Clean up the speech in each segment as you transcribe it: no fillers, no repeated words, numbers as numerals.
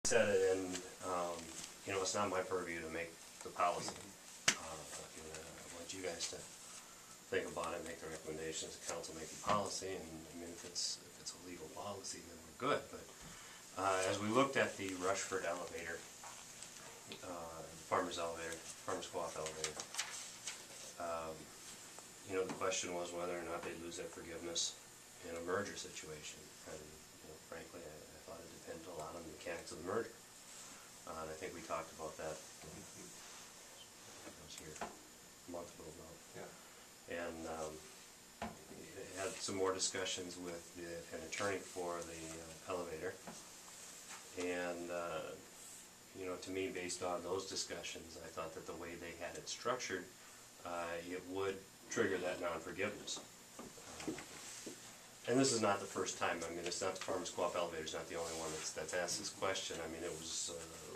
said it, and you know, it's not my purview to make the policy. I want you guys to think about it, make the recommendations, the council make the policy, and I mean, if it's a legal policy, then we're good. But as we looked at the Rushford elevator, farmers co-op elevator, you know, the question was whether or not they'd lose their forgiveness in a merger situation. And you know, frankly, I thought it depended a lot on the mechanics of the merger. And I think we talked about that. I was here a month ago now. Yeah. And had some more discussions with an attorney for the elevator. And you know, to me, based on those discussions, I thought that the way they had it structured, it would trigger that non-forgiveness. And this is not the first time. I mean, it's not the Farmers Co-op elevator is not the only one that's asked this question. I mean, it was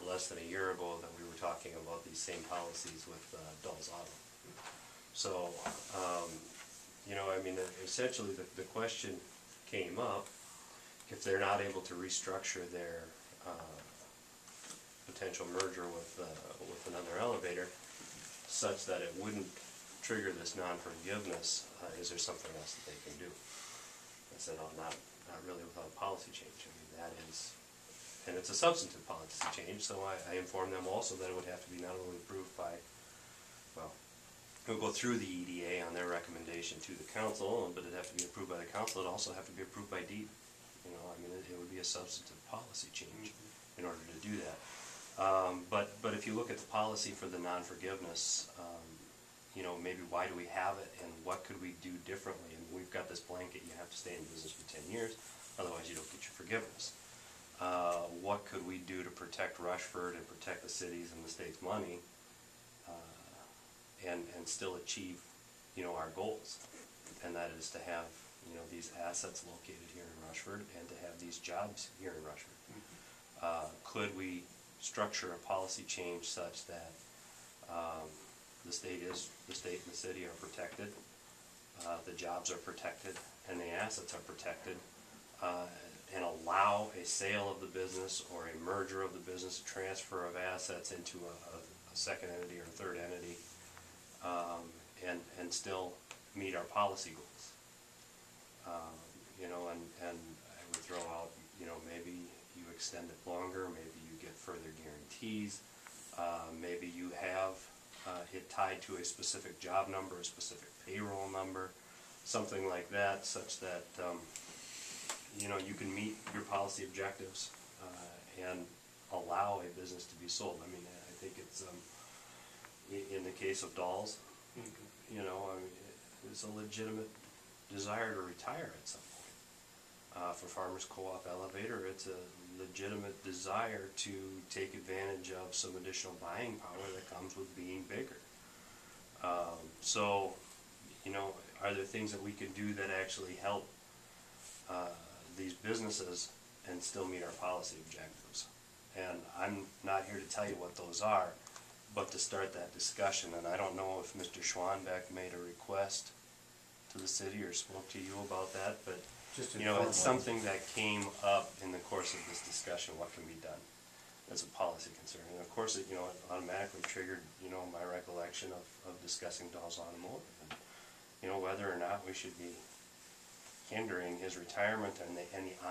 less than a year ago that we were talking about these same policies with Dulles Auto. So, you know, I mean, essentially the question came up, if they're not able to restructure their potential merger with another elevator such that it wouldn't trigger this non-forgiveness, is there something else that they can do? I said, oh, not really without a policy change. I mean, that is, and it's a substantive policy change, so I informed them also that it would have to be not only approved by, well, it would go through the EDA on their recommendation to the council, but it'd have to be approved by the council. It'd also have to be approved by deed. You know, I mean, it would be a substantive policy change in order to do that. But if you look at the policy for the non-forgiveness, you know, maybe why do we have it and what could we do differently? And we've got this blanket, you have to stay in business for 10 years, otherwise you don't get your forgiveness. What could we do to protect Rushford and protect the cities and the state's money and still achieve, you know, our goals? And that is to have, you know, these assets located here in Rushford and to have these jobs here in Rushford. Could we structure a policy change such that the state and the city are protected, the jobs are protected, and the assets are protected, and allow a sale of the business or a merger of the business, a transfer of assets into a second entity or a third entity, and still meet our policy goals. You know, and I would throw out, you know, maybe you extend it longer, maybe you get further guarantees, maybe you have it tied to a specific job number, a specific payroll number, something like that, such that you know, you can meet your policy objectives and allow a business to be sold. I mean, I think it's in the case of Dulles, you know, I mean, it's a legitimate desire to retire at some point. For Farmers Co-op elevator, it's a legitimate desire to take advantage of some additional buying power that comes with being bigger. So, you know, are there things that we can do that actually help these businesses and still meet our policy objectives? And I'm not here to tell you what those are, but to start that discussion. And I don't know if Mr. Schwanbeck made a request to the city or spoke to you about that, but you know, it's something that came up in the course of this discussion, what can be done as a policy concern. And of course, it, you know, it automatically triggered, you know, my recollection of discussing Dulles Automotive and, you know, whether or not we should be hindering his retirement and the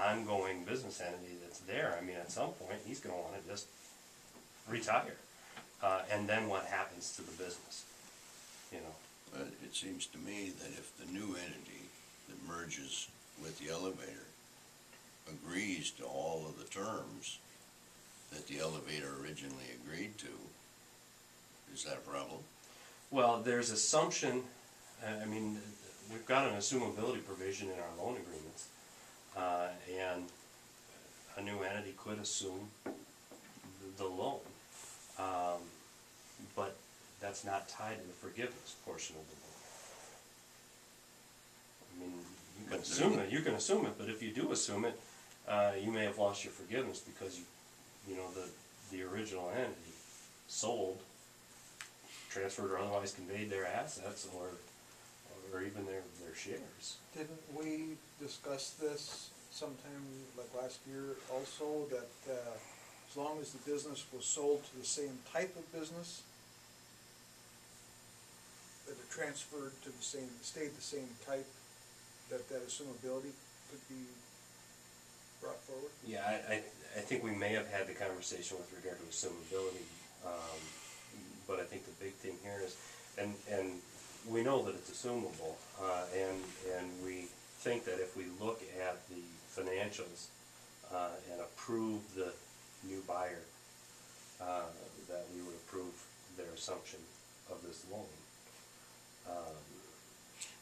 ongoing business entity that's there. I mean, at some point, he's going to want to just retire. And then what happens to the business, you know? But it seems to me that if the new entity that merges with the elevator agrees to all of the terms that the elevator originally agreed to, is that a problem? Well, there's assumption, I mean, we've got an assumability provision in our loan agreements, and a new entity could assume the loan, but that's not tied to the forgiveness portion of the loan. I mean, you can assume it, but if you do assume it, you may have lost your forgiveness because you know, the original entity sold, transferred, or otherwise conveyed their assets, or even their shares. Didn't we discuss this sometime like last year also, that as long as the business was sold to the same type of business, that it transferred to the same, stayed the same type, that assumability could be brought forward? Yeah, I think we may have had the conversation with regard to assumability, but I think the big thing here is, and we know that it's assumable, and we think that if we look at the financials and approve the new buyer, that we would approve their assumption of this loan.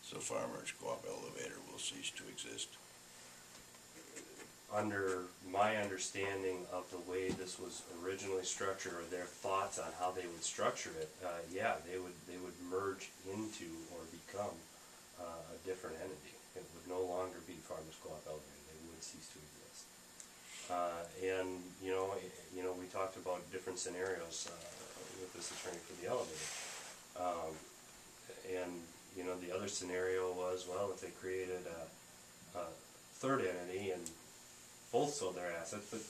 So Farmers Co-op Elevator will cease to exist. Under my understanding of the way this was originally structured, or their thoughts on how they would structure it, yeah, they would merge into or become a different entity. It would no longer be Farmers Co-op Elevator. They would cease to exist. And you know, we talked about different scenarios with this attorney for the elevator, and you know, the other scenario was, well, if they created a third entity and both sold their assets, but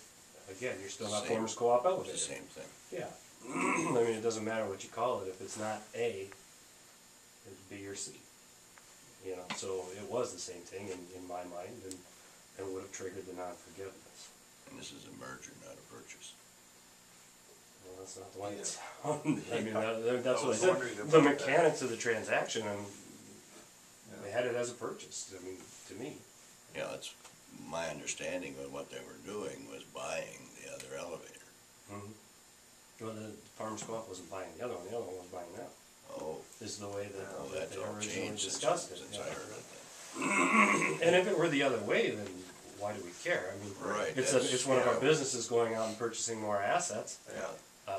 again, you're still not Farmers Co-op Elevator. It's the same thing. Yeah. I mean, it doesn't matter what you call it. If it's not A, it's B or C. You know, so it was the same thing in my mind, and would have triggered the non-forgiveness. And this is a merger, not a purchase. Well, that's not the way it's done. I mean, that's I what I was said. wondering The about mechanics of the transaction, and they had it as a purchase. I mean, to me. Yeah, it's my understanding of what they were doing was buying the other elevator. Mm-hmm. Well, the Farmers Co-op wasn't buying the other one was buying that. Oh, This is the way that, well, that that's they all originally changed discussed it. since Yeah. I heard it then. And if it were the other way, then why do we care? I mean, Right, it's that's- it's one of our yeah. businesses going out and purchasing more assets. Yeah,